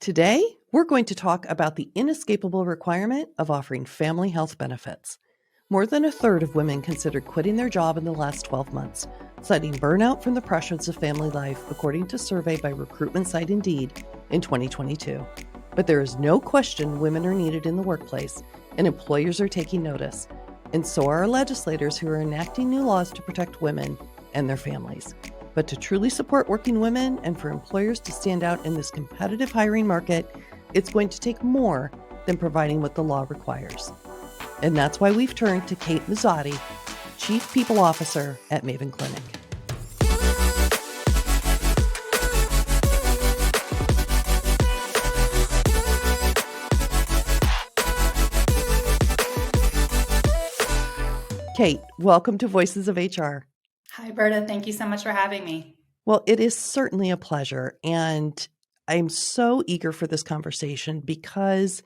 Today, we're going to talk about the inescapable requirement of offering family health benefits. More than a third of women considered quitting their job in the last 12 months, citing burnout from the pressures of family life, according to a survey by recruitment site Indeed in 2022. But there is no question women are needed in the workplace, and employers are taking notice. And so are our legislators who are enacting new laws to protect women and their families. But to truly support working women and for employers to stand out in this competitive hiring market, it's going to take more than providing what the law requires. And that's why we've turned to Kate Muzzatti, Chief People Officer at Maven Clinic. Kate, welcome to Voices of HR. Hi, Berta. Thank you so much for having me. Well, it is certainly a pleasure. And I'm so eager for this conversation because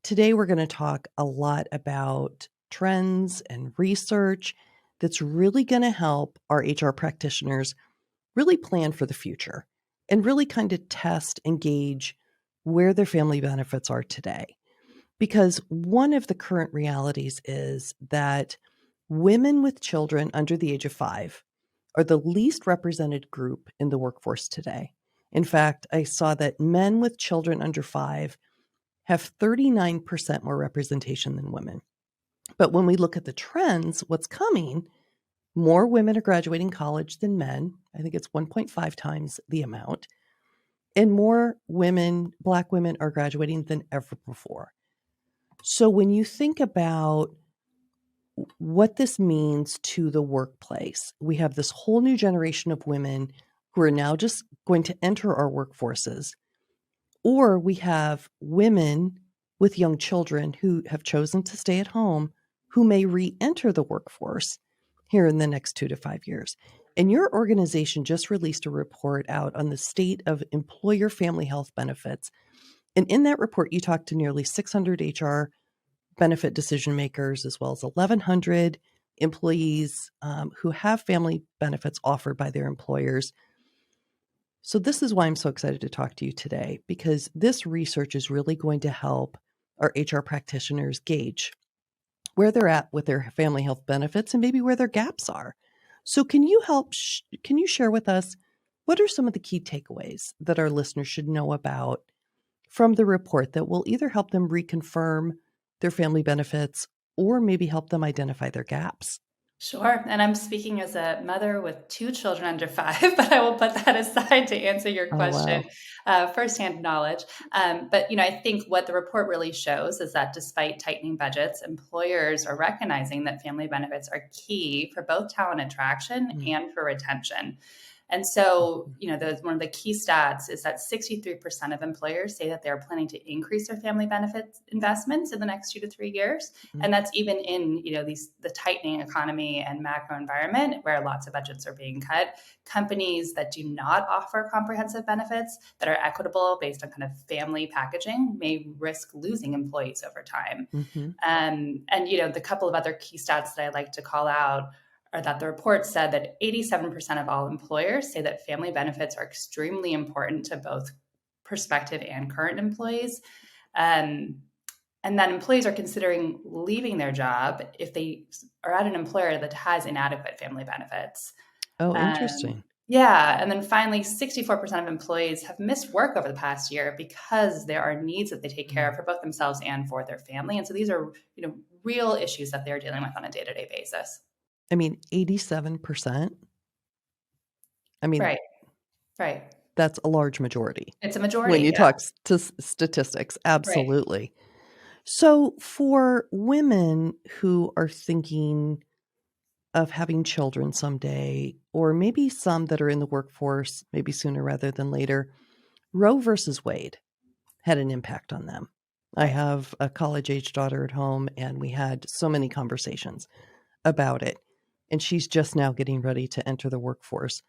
today we're going to talk a lot about trends and research that's really going to help our HR practitioners really plan for the future and really kind of test and gauge where their family benefits are today. Because one of the current realities is that women with children under the age of 5 are the least represented group in the workforce today. In fact, I saw that men with children under 5 have 39% more representation than women. But when we look at the trends, what's coming, more women are graduating college than men. I think it's 1.5 times the amount. And more women, Black women, are graduating than ever before. So when you think about what this means to the workplace, we have this whole new generation of women who are now just going to enter our workforces. Or we have women with young children who have chosen to stay at home who may re-enter the workforce here in the next 2 to 5 years. And your organization just released a report out on the state of employer family health benefits. And in that report, you talked to nearly 600 HR benefit decision makers, as well as 1,100 employees who have family benefits offered by their employers. So this is why I'm so excited to talk to you today, because this research is really going to help our HR practitioners gauge where they're at with their family health benefits and maybe where their gaps are. So can you can you share with us what are some of the key takeaways that our listeners should know about from the report that will either help them reconfirm their family benefits or maybe help them identify their gaps? Sure. And I'm speaking as a mother with 2 children under 5, but I will put that aside to answer your Oh, question, wow. firsthand knowledge. But, I think what the report really shows is that despite tightening budgets, employers are recognizing that family benefits are key for both talent attraction and for retention. And so, one of the key stats is that 63% of employers say that they're planning to increase their family benefits investments in the next 2 to 3 years. Mm-hmm. And that's even in, the tightening economy and macro environment where lots of budgets are being cut. Companies that do not offer comprehensive benefits that are equitable based on kind of family packaging may risk losing employees over time. Mm-hmm. And, the couple of other key stats that I like to call out are that the report said that 87% of all employers say that family benefits are extremely important to both prospective and current employees. And that employees are considering leaving their job if they are at an employer that has inadequate family benefits. Oh, interesting. Yeah. And then finally, 64% of employees have missed work over the past year because there are needs that they take care of for both themselves and for their family. And so these are, real issues that they're dealing with on a day-to-day basis. I mean, 87%. I mean, Right. That's a large majority. It's a majority. When you Yeah. talk to statistics, absolutely. Right. So for women who are thinking of having children someday, or maybe some that are in the workforce, maybe sooner rather than later, Roe versus Wade had an impact on them. Right. I have a college-age daughter at home, and we had so many conversations about it. And she's just now getting ready to enter the workforce.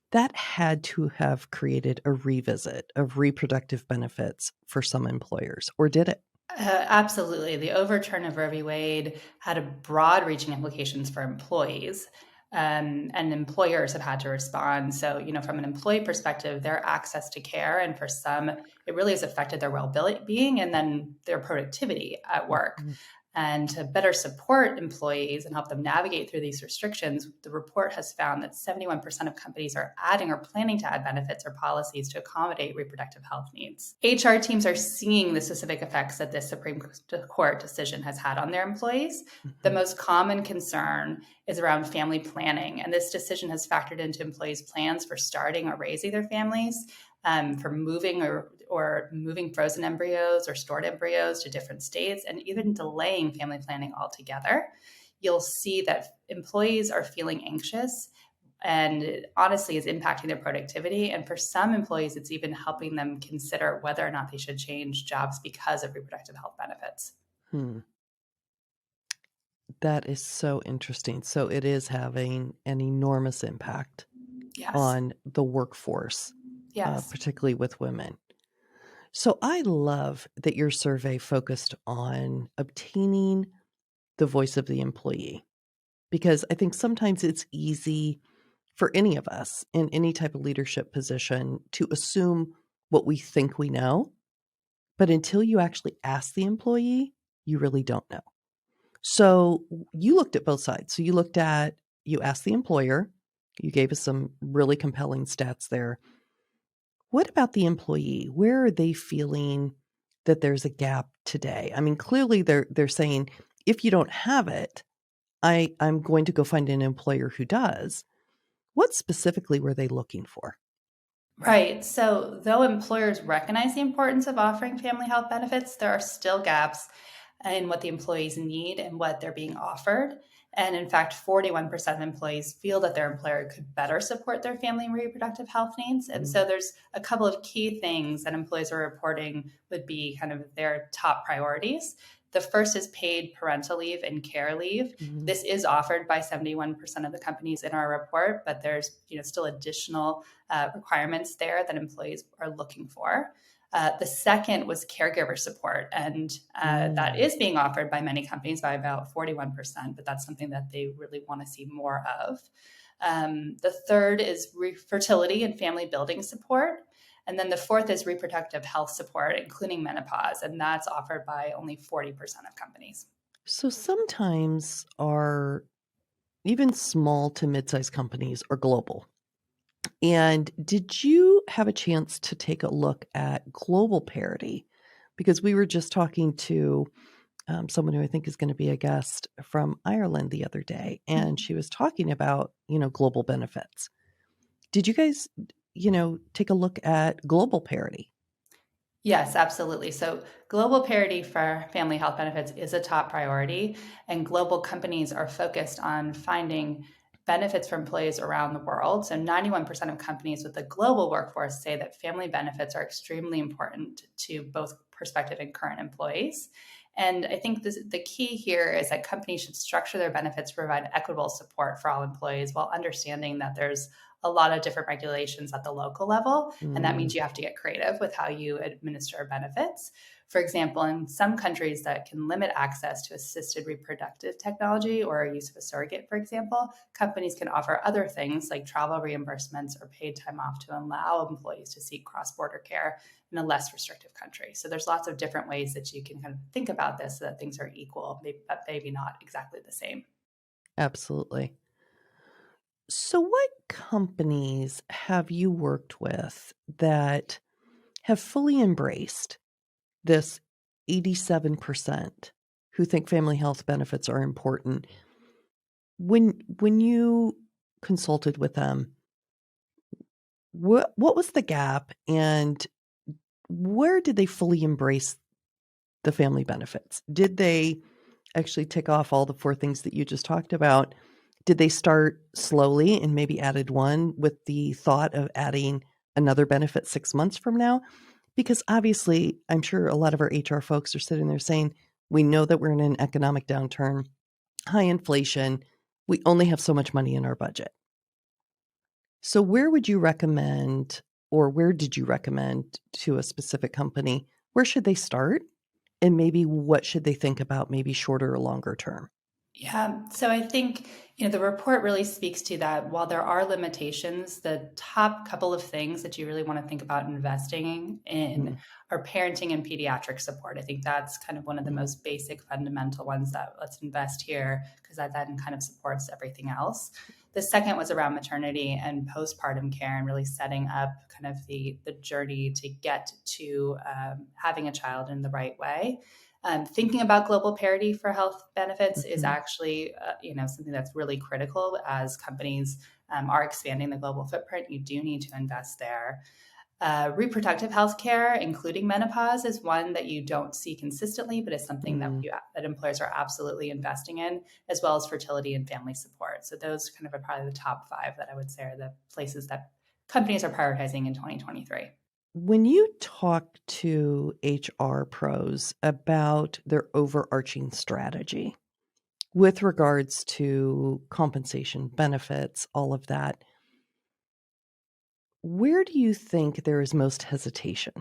That had to have created a revisit of reproductive benefits for some employers, or did it? Absolutely. The overturn of Roe v. Wade had a broad-reaching implications for employees. And employers have had to respond. So, from an employee perspective, their access to care, and for some, it really has affected their well-being and then their productivity at work. Mm-hmm. And to better support employees and help them navigate through these restrictions, the report has found that 71% of companies are adding or planning to add benefits or policies to accommodate reproductive health needs. HR teams are seeing the specific effects that this Supreme Court decision has had on their employees. Mm-hmm. The most common concern is around family planning, and this decision has factored into employees' plans for starting or raising their families, for moving or moving frozen embryos or stored embryos to different states, and even delaying family planning altogether. You'll see that employees are feeling anxious, and it honestly is impacting their productivity. And for some employees, it's even helping them consider whether or not they should change jobs because of reproductive health benefits. That is so interesting. So it is having an enormous impact Yes. on the workforce, Yes. particularly with women. So I love that your survey focused on obtaining the voice of the employee, because I think sometimes it's easy for any of us in any type of leadership position to assume what we think we know, but until you actually ask the employee, you really don't know. So you looked at both sides. So you asked the employer, you gave us some really compelling stats there. What about the employee? Where are they feeling that there's a gap today? I mean, clearly they're saying, if you don't have it, I'm going to go find an employer who does. What specifically were they looking for? Right. So, though employers recognize the importance of offering family health benefits, there are still gaps in what the employees need and what they're being offered. And in fact, 41% of employees feel that their employer could better support their family and reproductive health needs. And so there's a couple of key things that employees are reporting would be kind of their top priorities. The first is paid parental leave and care leave. This is offered by 71% of the companies in our report, but there's still additional requirements there that employees are looking for. The second was caregiver support, and that is being offered by many companies by about 41%, but that's something that they really want to see more of. The third is fertility and family building support. And then the fourth is reproductive health support, including menopause, and that's offered by only 40% of companies. So sometimes our even small to mid-sized companies are global. And did you have a chance to take a look at global parity? Because we were just talking to someone who I think is going to be a guest from Ireland the other day, and she was talking about, global benefits. Did you guys, take a look at global parity? Yes, absolutely. So global parity for family health benefits is a top priority, and global companies are focused on finding benefits for employees around the world. So 91% of companies with a global workforce say that family benefits are extremely important to both prospective and current employees. And I think the key here is that companies should structure their benefits to provide equitable support for all employees while understanding that there's a lot of different regulations at the local level. And that means you have to get creative with how you administer benefits. For example, in some countries that can limit access to assisted reproductive technology or use of a surrogate, for example, companies can offer other things like travel reimbursements or paid time off to allow employees to seek cross-border care in a less restrictive country. So there's lots of different ways that you can kind of think about this so that things are equal, but maybe not exactly the same. Absolutely. So, what companies have you worked with that have fully embraced this 87% who think family health benefits are important? When you consulted with them, what was the gap, and where did they fully embrace the family benefits? Did they actually tick off all the four things that you just talked about? Did they start slowly and maybe added one with the thought of adding another benefit 6 months from now? Because obviously, I'm sure a lot of our HR folks are sitting there saying, we know that we're in an economic downturn, high inflation, we only have so much money in our budget. So where would you recommend, or where did you recommend to a specific company, where should they start? And maybe what should they think about, maybe shorter or longer term? Yeah, so I think, the report really speaks to that. While there are limitations, the top couple of things that you really want to think about investing in Mm, are parenting and pediatric support. I think that's kind of one of the mm, most basic fundamental ones that let's invest here because that then kind of supports everything else. The second was around maternity and postpartum care and really setting up kind of the journey to get to having a child in the right way. Thinking about global parity for health benefits is mhm, actually, something that's really critical as companies are expanding the global footprint. You do need to invest there. Reproductive health care, including menopause, is one that you don't see consistently, but is something that mm. that employers are absolutely investing in, as well as fertility and family support. So those kind of are probably the top five that I would say are the places that companies are prioritizing in 2023. When you talk to HR pros about their overarching strategy with regards to compensation, benefits, all of that, where do you think there is most hesitation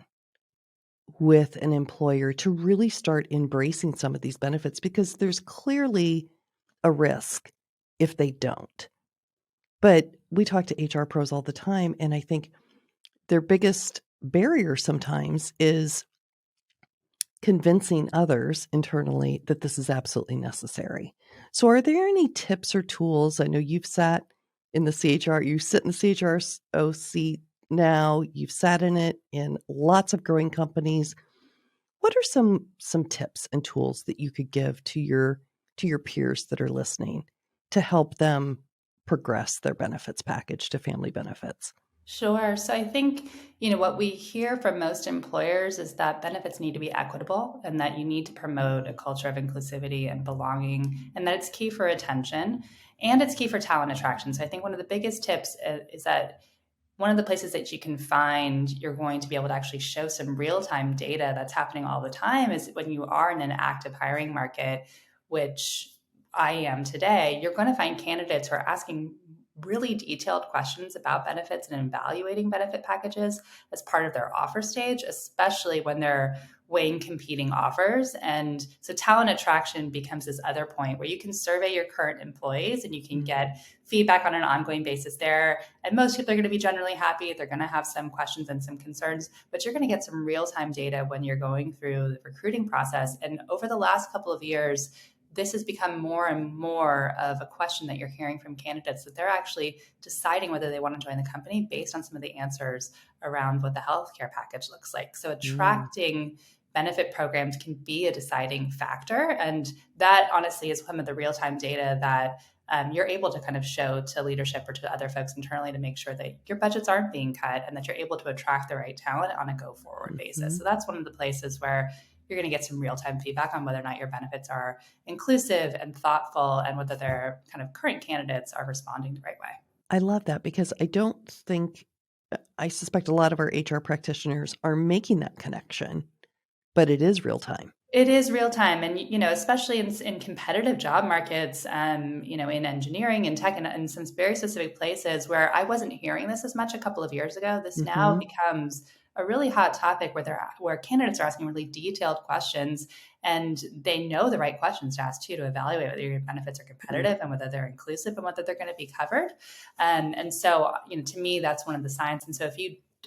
with an employer to really start embracing some of these benefits? Because there's clearly a risk if they don't. But we talk to HR pros all the time, and I think their biggest barrier sometimes is convincing others internally that this is absolutely necessary. So, are there any tips or tools? I know you've sat in the CHR, you sit in the CHRO seat now, you've sat in it in lots of growing companies. What are some tips and tools that you could give to your peers that are listening to help them progress their benefits package to family benefits? Sure. So I think, what we hear from most employers is that benefits need to be equitable and that you need to promote a culture of inclusivity and belonging, and that it's key for retention and it's key for talent attraction. So I think one of the biggest tips is that one of the places that you can find you're going to be able to actually show some real-time data that's happening all the time is when you are in an active hiring market, which I am today. You're going to find candidates who are asking really detailed questions about benefits and evaluating benefit packages as part of their offer stage, especially when they're weighing competing offers. And so talent attraction becomes this other point where you can survey your current employees and you can Mm, get feedback on an ongoing basis there. And most people are going to be generally happy. They're going to have some questions and some concerns, but you're going to get some real time data when you're going through the recruiting process. And over the last couple of years, this has become more and more of a question that you're hearing from candidates that they're actually deciding whether they want to join the company based on some of the answers around what the healthcare package looks like. So mm, attracting benefit programs can be a deciding factor. And that honestly is some of the real time data that you're able to kind of show to leadership or to other folks internally to make sure that your budgets aren't being cut and that you're able to attract the right talent on a go forward basis. mhm. So that's one of the places where you're going to get some real time feedback on whether or not your benefits are inclusive and thoughtful and whether their kind of current candidates are responding the right way. I love that because I don't think I suspect a lot of our HR practitioners are making that connection, but it is real time. It is real time, and especially in competitive job markets, in engineering and tech, and in some very specific places where I wasn't hearing this as much a couple of years ago. This now Mhm, becomes a really hot topic where candidates are asking really detailed questions, and they know the right questions to ask too to evaluate whether your benefits are mm. competitive and whether they're inclusive and whether they're going to be covered. And so, to me, that's one of the signs. And so,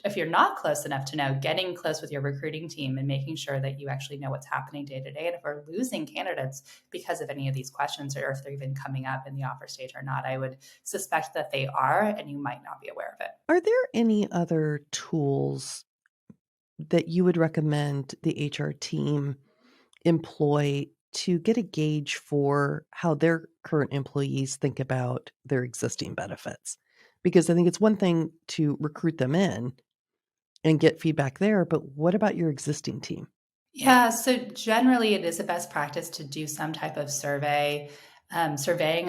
if you're not close enough to know, getting close with your recruiting team and making sure that you actually know what's happening day to day. And if we're losing candidates because of any of these questions or if they're even coming up in the offer stage or not, I would suspect that they are, and you might not be aware of it. Are there any other tools that you would recommend the HR team employ to get a gauge for how their current employees think about their existing benefits? Because I think it's one thing to recruit them in and get feedback there, but what about your existing team? Yeah, so generally it is a best practice to do some type of surveying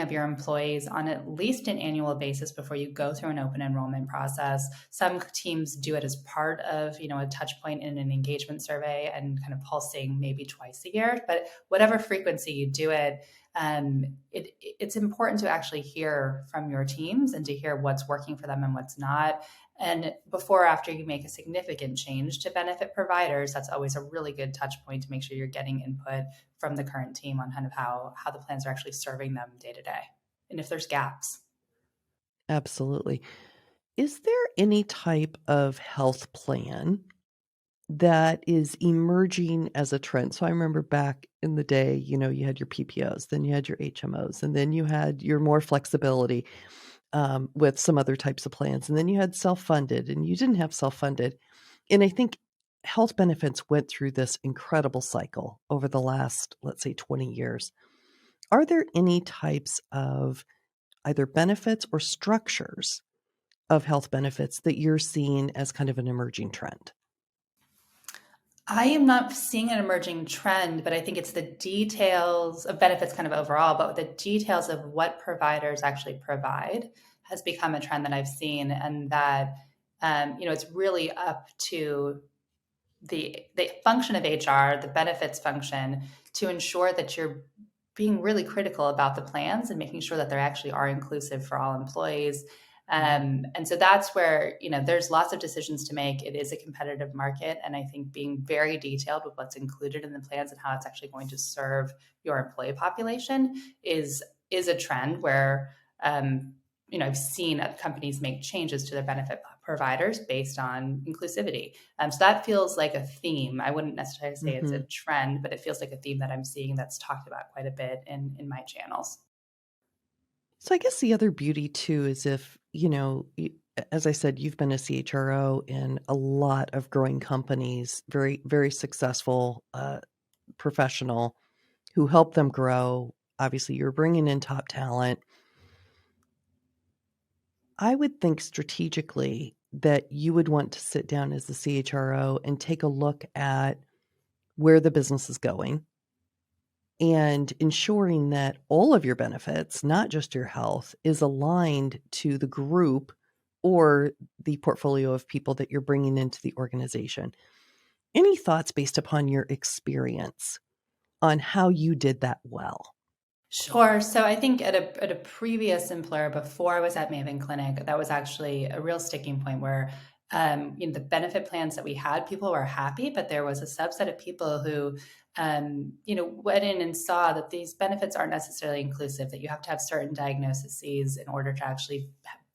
of your employees on at least an annual basis before you go through an open enrollment process. Some teams do it as part of, a touch point in an engagement survey and kind of pulsing maybe twice a year. But whatever frequency you do it, it's important to actually hear from your teams and to hear what's working for them and what's not. And before or after you make a significant change to benefit providers, that's always a really good touch point to make sure you're getting input from the current team on kind of how the plans are actually serving them day to day, and if there's gaps. Absolutely. Is there any type of health plan that is emerging as a trend? So I remember back in the day, you had your PPOs, then you had your HMOs, and then you had your more flexibility with some other types of plans. And then you had self-funded and you didn't have self-funded. And I think health benefits went through this incredible cycle over the last, let's say, 20 years. Are there any types of either benefits or structures of health benefits that you're seeing as kind of an emerging trend? I am not seeing an emerging trend, but I think it's the details of benefits kind of overall, but the details of what providers actually provide has become a trend that I've seen, and that it's really up to the function of HR, the benefits function, to ensure that you're being really critical about the plans and making sure that they actually are inclusive for all employees. And so that's where, there's lots of decisions to make. It is a competitive market. And I think being very detailed with what's included in the plans and how it's actually going to serve your employee population is a trend where, I've seen companies make changes to their benefit providers based on inclusivity. So that feels like a theme. I wouldn't necessarily say it's a Mhm. trend, but it feels like a theme that I'm seeing that's talked about quite a bit in my channels. So I guess the other beauty too is if, as I said, you've been a CHRO in a lot of growing companies, very, very successful professional who help them grow. Obviously, you're bringing in top talent. I would think strategically that you would want to sit down as the CHRO and take a look at where the business is going and ensuring that all of your benefits, not just your health, is aligned to the group or the portfolio of people that you're bringing into the organization. Any thoughts based upon your experience on how you did that well? Sure. So I think at a previous employer before I was at Maven Clinic, that was actually a real sticking point where the benefit plans that we had, people were happy, but there was a subset of people who went in and saw that these benefits aren't necessarily inclusive, that you have to have certain diagnoses in order to actually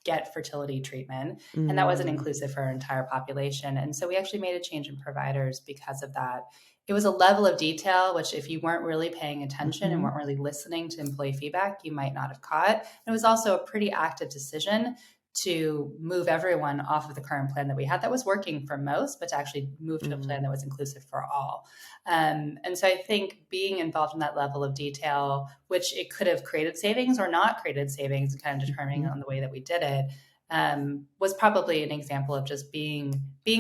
get fertility treatment. And that wasn't Mm, inclusive for our entire population. And so we actually made a change in providers because of that. It was a level of detail which, if you weren't really paying attention and mhm, weren't really listening to employee feedback, you might not have caught. And it was also a pretty active decision to move everyone off of the current plan that we had that was working for most, but to actually move to a plan mm, that was inclusive for all. And so I think being involved in that level of detail, which it could have created savings or not created savings, and kind of determining mhm. on the way that we did it, was probably an example of just being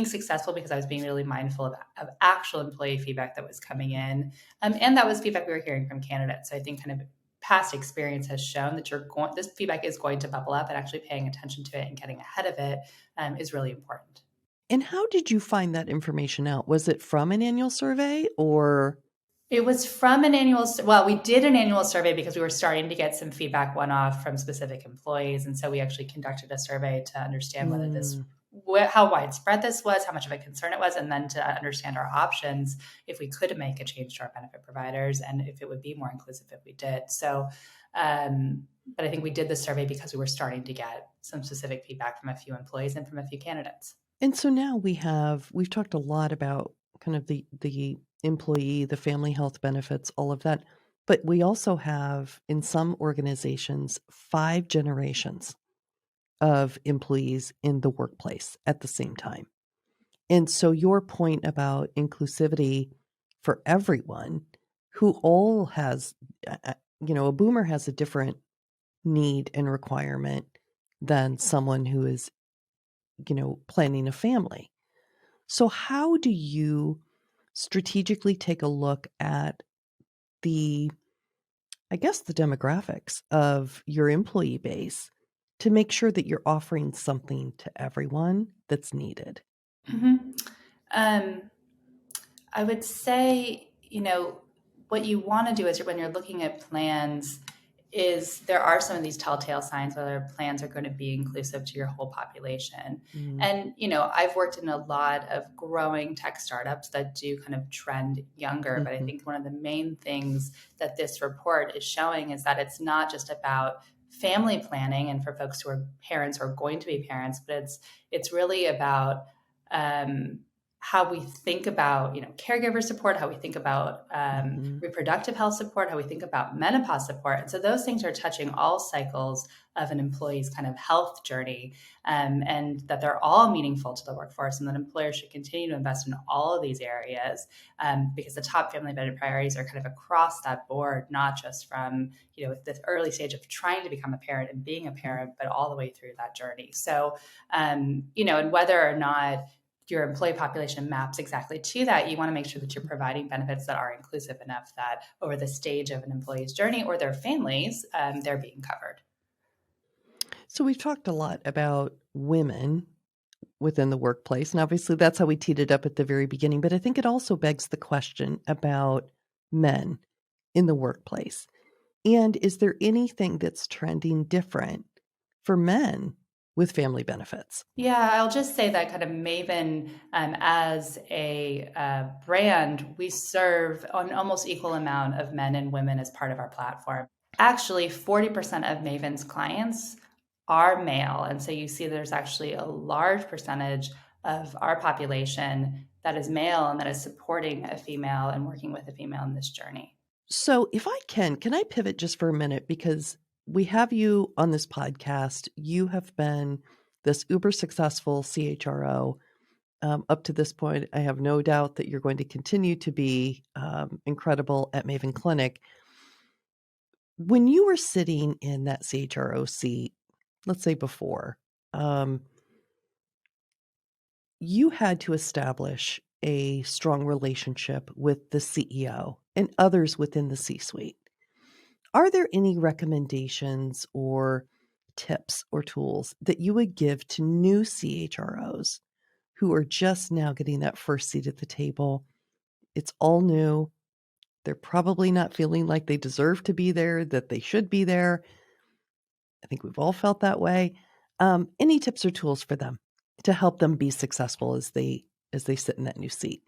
successful because I was being really mindful of actual employee feedback that was coming in, and that was feedback we were hearing from candidates. So I think kind of past experience has shown that this feedback is going to bubble up, and actually paying attention to it and getting ahead of it is really important. And how did you find that information out? Was it from an annual survey or? It was from an well, we did an annual survey because we were starting to get some feedback one off from specific employees. And so we actually conducted a survey to understand Mm. how widespread this was, how much of a concern it was, and then to understand our options if we could make a change to our benefit providers and if it would be more inclusive if we did. So, but I think we did the survey because we were starting to get some specific feedback from a few employees and from a few candidates. And so now we've talked a lot about kind of the employee, the family health benefits, all of that. But we also have in some organizations 5 generations of employees in the workplace at the same time. And so your point about inclusivity for everyone who all has a boomer has a different need and requirement than someone who is, planning a family. So how do you strategically take a look at the, I guess, the demographics of your employee base to make sure that you're offering something to everyone that's needed? Mm-hmm. Um, I would say, what you want to do is when you're looking at plans is there are some of these telltale signs whether plans are going to be inclusive to your whole population. And, I've worked in a lot of growing tech startups that do kind of trend younger. But I think one of the main things that this report is showing is that it's not just about family planning and for folks who are parents or going to be parents, but it's really about how we think about caregiver support, how we think about reproductive health support, how we think about menopause support. And so those things are touching all cycles of an employee's kind of health journey, and that they're all meaningful to the workforce, and that employers should continue to invest in all of these areas, because the top family benefit priorities are kind of across that board, not just from the early stage of trying to become a parent and being a parent, but all the way through that journey. So and whether or not your employee population maps exactly to that, you want to make sure that you're providing benefits that are inclusive enough that over the stage of an employee's journey or their families, they're being covered. So we've talked a lot about women within the workplace, and obviously that's how we teed it up at the very beginning, but I think it also begs the question about men in the workplace. And is there anything that's trending different for men with family benefits? Yeah, I'll just say that kind of Maven, as a brand, we serve an almost equal amount of men and women as part of our platform. Actually, 40% of Maven's clients are male. And so you see there's actually a large percentage of our population that is male and that is supporting a female and working with a female in this journey. So if I can I pivot just for a minute, because we have you on this podcast. You have been this uber successful CHRO. Up to this point, I have no doubt that you're going to continue to be incredible at Maven Clinic. When you were sitting in that CHRO seat, let's say before, you had to establish a strong relationship with the CEO and others within the C-suite. Are there any recommendations or tips or tools that you would give to new CHROs who are just now getting that first seat at the table? It's all new. They're probably not feeling like they deserve to be there, that they should be there. I think we've all felt that way. Any tips or tools for them to help them be successful as they sit in that new seat?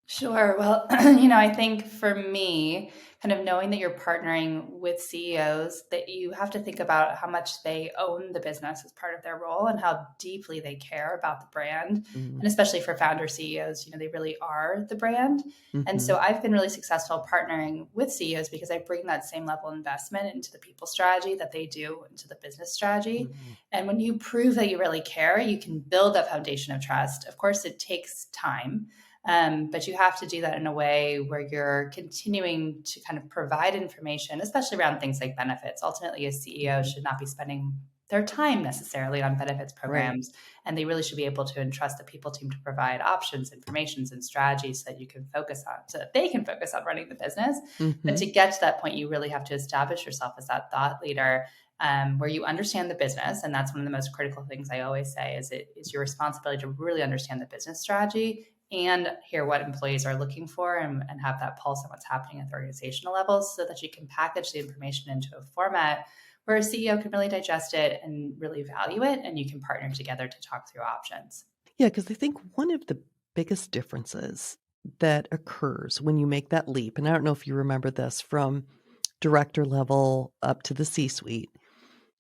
Sure. Well, I think for me, kind of knowing that you're partnering with CEOs, that you have to think about how much they own the business as part of their role and how deeply they care about the brand. Mm-hmm. And especially for founder CEOs, they really are the brand. And Mm-hmm. so I've been really successful partnering with CEOs because I bring that same level of investment into the people strategy that they do into the business strategy. Mm-hmm. And when you prove that you really care, you can build that foundation of trust. Of course, it takes time. But you have to do that in a way where you're continuing to kind of provide information, especially around things like benefits. Ultimately, a CEO should not be spending their time necessarily on benefits Right. programs, and they really should be able to entrust the people team to provide options, informations, and strategies that you can focus on, so that they can focus on running the business. But Mm-hmm. to get to that point, you really have to establish yourself as that thought leader, where you understand the business. And that's one of the most critical things I always say is it is your responsibility to really understand the business strategy and hear what employees are looking for, and have that pulse on what's happening at the organizational levels, so that you can package the information into a format where a CEO can really digest it and really value it, and you can partner together to talk through options. Yeah, because I think one of the biggest differences that occurs when you make that leap, and I don't know if you remember this from director level up to the C-suite,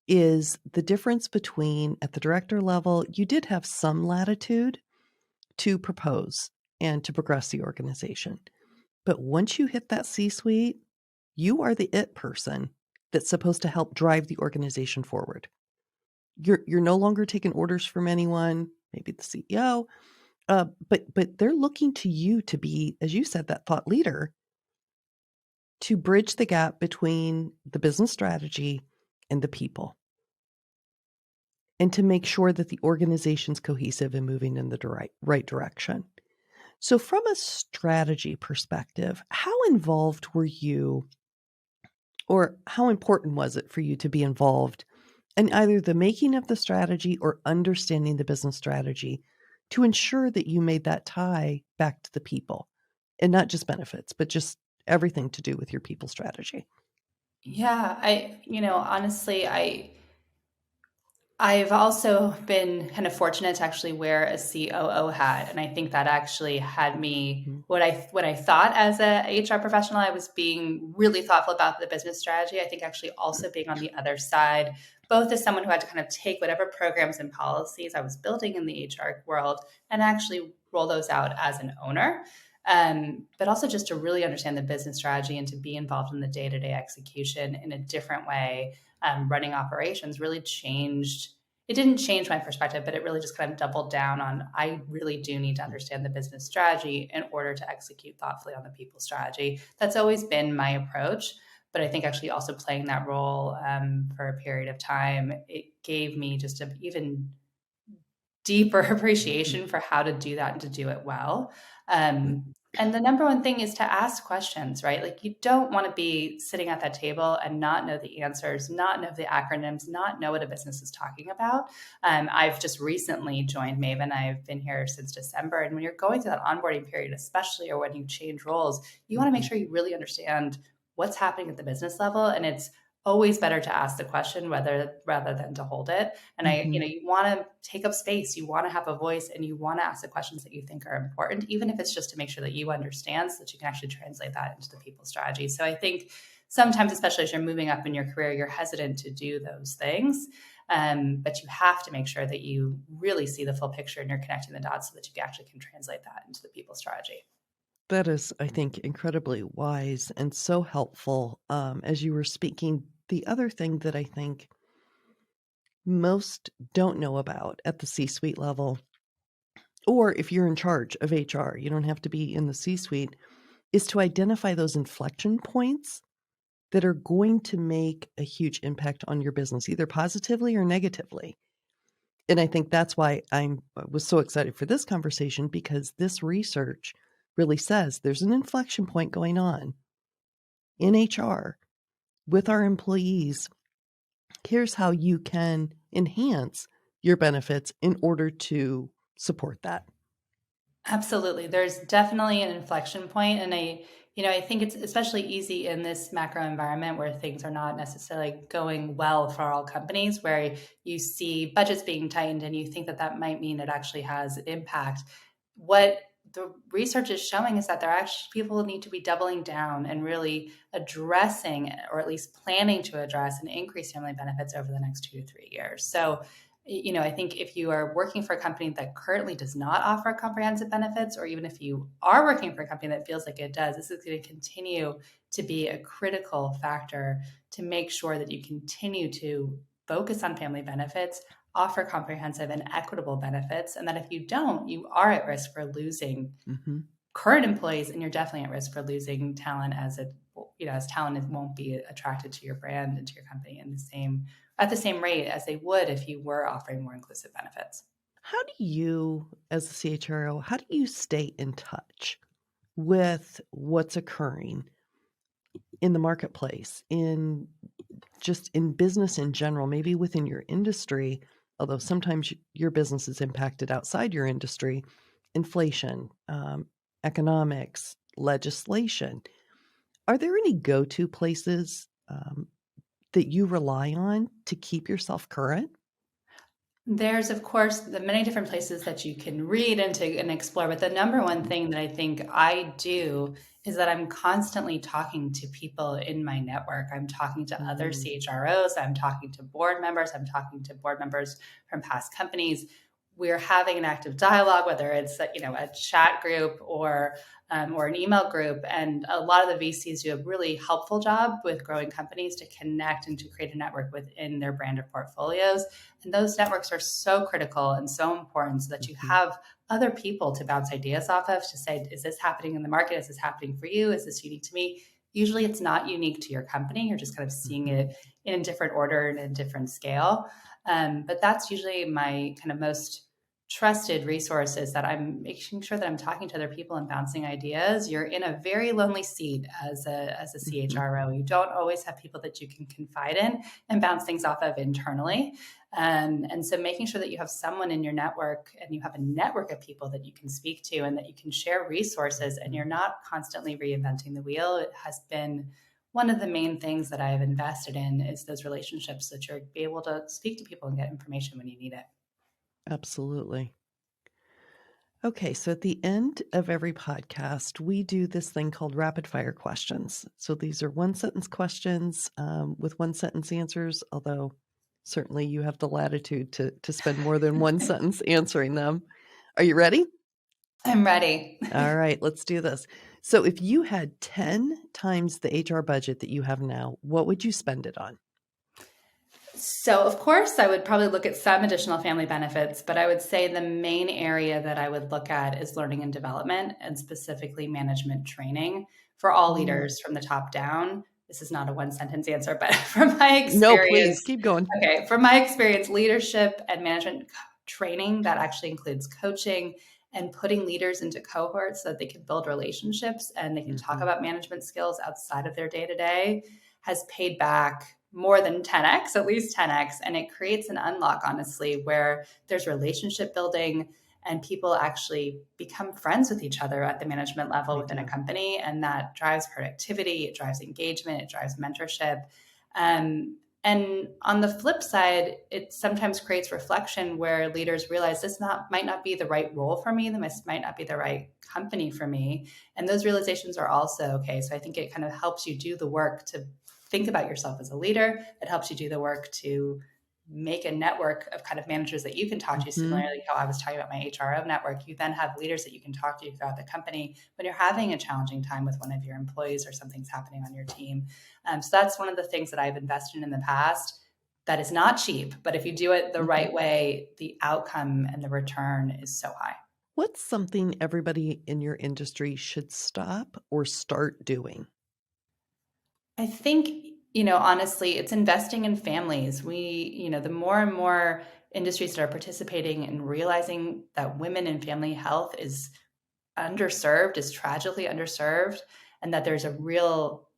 is the difference between at the director level, you did have some latitude to propose and to progress the organization. But once you hit that C-suite, you are the it person that's supposed to help drive the organization forward. You're no longer taking orders from anyone, maybe the CEO, but they're looking to you to be, as you said, that thought leader to bridge the gap between the business strategy and the people, and to make sure that the organization's cohesive and moving in the right direction. So from a strategy perspective, how involved were you, or how important was it for you to be involved in either the making of the strategy or understanding the business strategy to ensure that you made that tie back to the people, and not just benefits, but just everything to do with your people strategy? Yeah, honestly, I've also been kind of fortunate to actually wear a COO hat, and I think that actually had me Mhm. what I thought as a HR professional. I was being really thoughtful about the business strategy. I think actually also being on the other side, both as someone who had to kind of take whatever programs and policies I was building in the HR world and actually roll those out as an owner. But also just to really understand the business strategy and to be involved in the day-to-day execution in a different way. Running operations really changed. It didn't change my perspective, but it really just kind of doubled down on I really do need to understand the business strategy in order to execute thoughtfully on the people strategy. That's always been my approach. But I think actually also playing that role for a period of time, it gave me just an even deeper Mhm. appreciation for how to do that and to do it well. And the number one thing is to ask questions, right? Like you don't want to be sitting at that table and not know the answers, not know the acronyms, not know what a business is talking about. I've just recently joined Maven. I've been here since December. And when you're going through that onboarding period, especially or when you change roles, you want to make Mhm. sure you really understand what's happening at the business level. And it's always better to ask the question rather than to hold it. And Mhm. you want to take up space, you want to have a voice, and you want to ask the questions that you think are important, even if it's just to make sure that you understand so that you can actually translate that into the people strategy. So I think sometimes, especially as you're moving up in your career, you're hesitant to do those things. But you have to make sure that you really see the full picture and you're connecting the dots so that you actually can translate that into the people strategy. That is, I think, incredibly wise and so helpful. As you were speaking, the other thing that I think most don't know about at the C-suite level, or if you're in charge of HR, you don't have to be in the C-suite, is to identify those inflection points that are going to make a huge impact on your business, either positively or negatively. And I think that's why was so excited for this conversation, because this research really says there's an inflection point going on in HR with our employees. Here's how you can enhance your benefits in order to support that. Absolutely. There's definitely an inflection point, and I think it's especially easy in this macro environment where things are not necessarily going well for all companies, where you see budgets being tightened and you think that that might mean it actually has impact. What the research is showing is that there actually people need to be doubling down and really addressing, or at least planning to address, and increase family benefits over the next 2 to 3 years. So I think if you are working for a company that currently does not offer comprehensive benefits, or even if you are working for a company that feels like it does, this is going to continue to be a critical factor to make sure that you continue to focus on family benefits, offer comprehensive and equitable benefits, and that if you don't, you are at risk for losing Mm-hmm. current employees, and you're definitely at risk for losing talent as talent won't be attracted to your brand and to your company in the same at the same rate as they would if you were offering more inclusive benefits. How do you, as a CHRO, how do you stay in touch with what's occurring in the marketplace, in business in general, maybe within your industry, although sometimes your business is impacted outside your industry, inflation, economics, legislation. Are there any go-to places that you rely on to keep yourself current? There's, of course, the many different places that you can read and explore, but the number one thing that I think I do is that I'm constantly talking to people in my network. I'm talking to other Mm-hmm. CHROs, I'm talking to board members, I'm talking to board members from past companies. We're having an active dialogue, whether it's a chat group or an email group. And a lot of the VCs do a really helpful job with growing companies to connect and to create a network within their branded portfolios. And those networks are so critical and so important so that you Mm-hmm. have other people to bounce ideas off of to say, is this happening in the market? Is this happening for you? Is this unique to me? Usually it's not unique to your company. You're just kind of seeing Mm-hmm. it in a different order and a different scale. But that's usually my kind of most trusted resources, that I'm making sure that I'm talking to other people and bouncing ideas. You're in a very lonely seat as a Mm-hmm. CHRO. You don't always have people that you can confide in and bounce things off of internally. And so making sure that you have someone in your network and you have a network of people that you can speak to and that you can share resources and Mm-hmm. you're not constantly reinventing the wheel, it has been one of the main things that I've invested in is those relationships that you're be able to speak to people and get information when you need it. Absolutely. Okay, so at the end of every podcast, we do this thing called rapid fire questions. So these are one sentence questions with one sentence answers, although certainly you have the latitude to spend more than one sentence answering them. Are you ready? I'm ready. All right, let's do this. So if you had 10 times the HR budget that you have now, what would you spend it on? So, of course, I would probably look at some additional family benefits, but I would say the main area that I would look at is learning and development, and specifically management training for all leaders from the top down. This is not a one sentence answer, but from my No, please experience, keep going. okay, from my experience, leadership and management training that actually includes coaching and putting leaders into cohorts so that they can build relationships and they can talk about management skills outside of their day to day has paid back more than 10x, at least 10x. And it creates an unlock, honestly, where there's relationship building and people actually become friends with each other at the management level within a company. And that drives productivity, it drives engagement, it drives mentorship. And on the flip side, it sometimes creates reflection where leaders realize this might not be the right role for me. This might not be the right company for me. And those realizations are also okay. So I think it kind of helps you do the work to think about yourself as a leader. It helps you do the work to make a network of kind of managers that you can talk to. Similarly, how I was talking about my HRO network, you then have leaders that you can talk to throughout the company when you're having a challenging time with one of your employees or something's happening on your team. So that's one of the things that I've invested in the past. That is not cheap, but if you do it the right way, the outcome and the return is so high. What's something everybody in your industry should stop or start doing? I think, honestly, it's investing in families. The more and more industries that are participating and realizing that women in family health is underserved, is tragically underserved, and that there's a real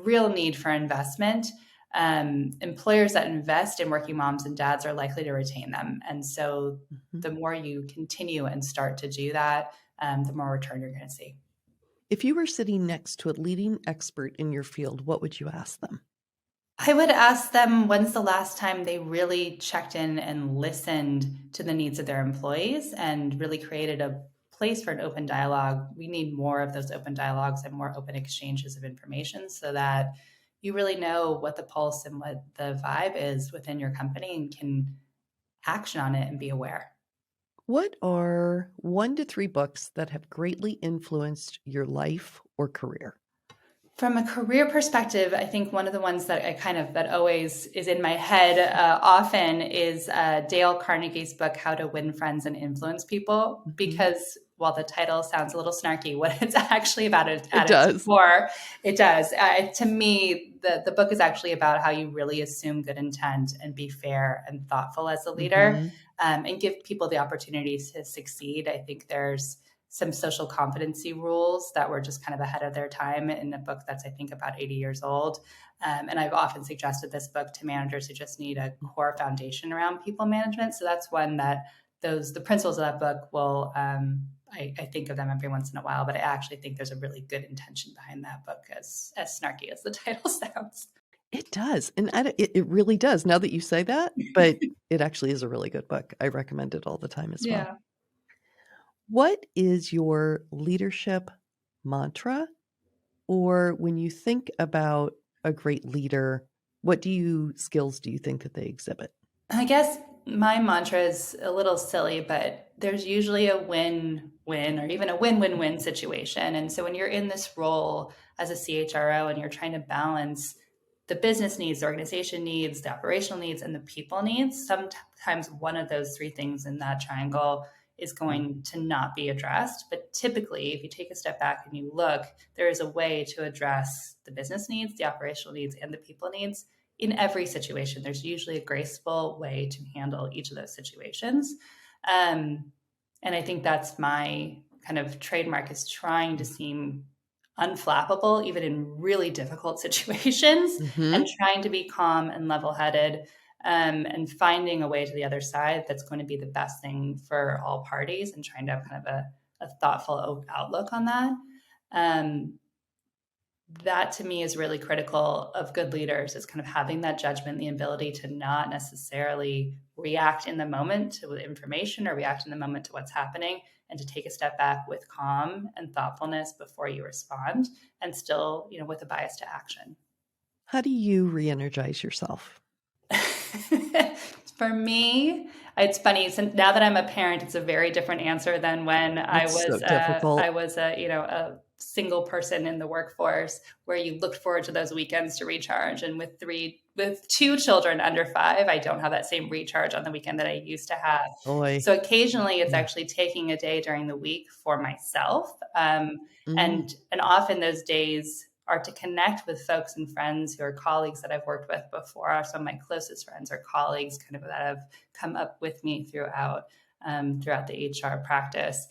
need for investment. Employers that invest in working moms and dads are likely to retain them. And so the more you continue and start to do that, the more return you're going to see. If you were sitting next to a leading expert in your field, what would you ask them? I would ask them when's the last time they really checked in and listened to the needs of their employees and really created a place for an open dialogue. We need more of those open dialogues and more open exchanges of information so that you really know what the pulse and what the vibe is within your company and can action on it and be aware. What are 1 to 3 books that have greatly influenced your life or career? From a career perspective, I think one of the ones that that always is in my head often is Dale Carnegie's book, How to Win Friends and Influence People, because while the title sounds a little snarky, what it's actually about at its core, it does. To me, the book is actually about how you really assume good intent and be fair and thoughtful as a leader and give people the opportunities to succeed. I think there's some social competency rules that were just kind of ahead of their time in a book that's, I think, about 80 years old. And I've often suggested this book to managers who just need a core foundation around people management. So that's one that the principles of that book will, I think of them every once in a while, but I actually think there's a really good intention behind that book, as snarky as the title sounds. It does. And it really does now that you say that, but it actually is a really good book. I recommend it all the time as well. What is your leadership mantra? Or when you think about a great leader, what skills do you think that they exhibit? I guess my mantra is a little silly, but there's usually a win-win or even a win-win-win situation. And so when you're in this role as a CHRO and you're trying to balance the business needs, the organization needs, the operational needs, and the people needs, sometimes one of those three things in that triangle is going to not be addressed. But typically, if you take a step back and you look, there is a way to address the business needs, the operational needs, and the people needs in every situation. There's usually a graceful way to handle each of those situations. And I think that's my kind of trademark, is trying to seem unflappable, even in really difficult situations, and trying to be calm and level-headed, and finding a way to the other side that's going to be the best thing for all parties, and trying to have kind of a thoughtful outlook on that. that to me is really critical of good leaders, is kind of having that judgment, the ability to not necessarily react in the moment to information or react in the moment to what's happening, and to take a step back with calm and thoughtfulness before you respond, and still, with a bias to action. How do you re-energize yourself? For me, it's funny. Since now that I'm a parent, it's a very different answer than when It's so difficult. a single person in the workforce, where you looked forward to those weekends to recharge. And with two children under 5, I don't have that same recharge on the weekend that I used to have. Boy. So occasionally it's actually taking a day during the week for myself. And often those days are to connect with folks and friends who are colleagues that I've worked with before. Some of my closest friends or colleagues kind of that have come up with me throughout the HR practice.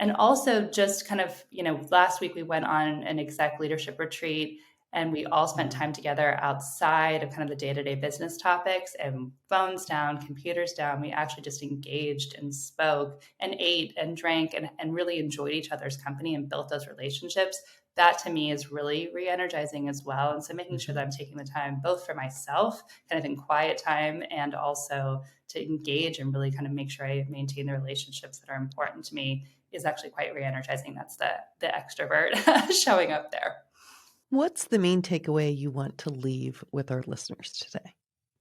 And also just kind of, last week we went on an exec leadership retreat, and we all spent time together outside of kind of the day-to-day business topics, and phones down, computers down. We actually just engaged and spoke and ate and drank and really enjoyed each other's company and built those relationships. That to me is really re-energizing as well. And so making sure that I'm taking the time both for myself, kind of in quiet time, and also to engage and really kind of make sure I maintain the relationships that are important to me is actually quite re-energizing. That's the extrovert showing up there. What's the main takeaway you want to leave with our listeners today?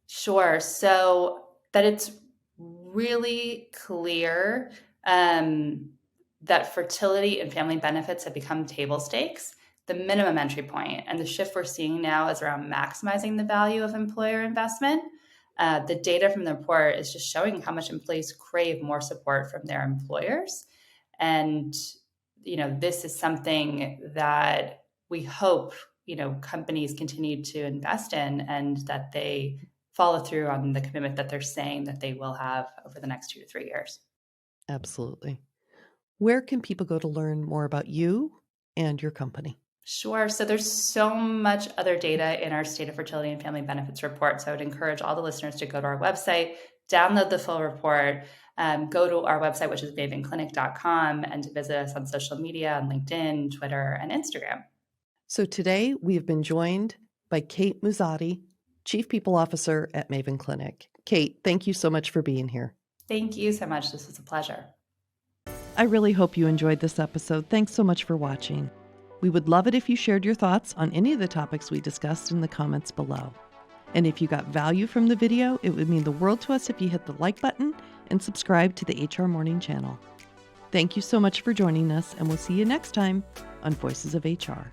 Sure. So that it's really clear that fertility and family benefits have become table stakes, the minimum entry point, and the shift we're seeing now is around maximizing the value of employer investment. The data from the report is just showing how much employees crave more support from their employers. And, this is something that we hope, companies continue to invest in, and that they follow through on the commitment that they're saying that they will have over the next 2 to 3 years. Absolutely. Where can people go to learn more about you and your company? Sure. So there's so much other data in our State of Fertility and Family Benefits report. So I would encourage all the listeners to go to our website, download the full report, go to our website, which is mavenclinic.com, and to visit us on social media on LinkedIn, Twitter, and Instagram. So today we have been joined by Kate Muzzatti, Chief People Officer at Maven Clinic. Kate, thank you so much for being here. Thank you so much. This was a pleasure. I really hope you enjoyed this episode. Thanks so much for watching. We would love it if you shared your thoughts on any of the topics we discussed in the comments below. And if you got value from the video, it would mean the world to us if you hit the like button and subscribe to the HRMorning channel. Thank you so much for joining us, and we'll see you next time on Voices of HR.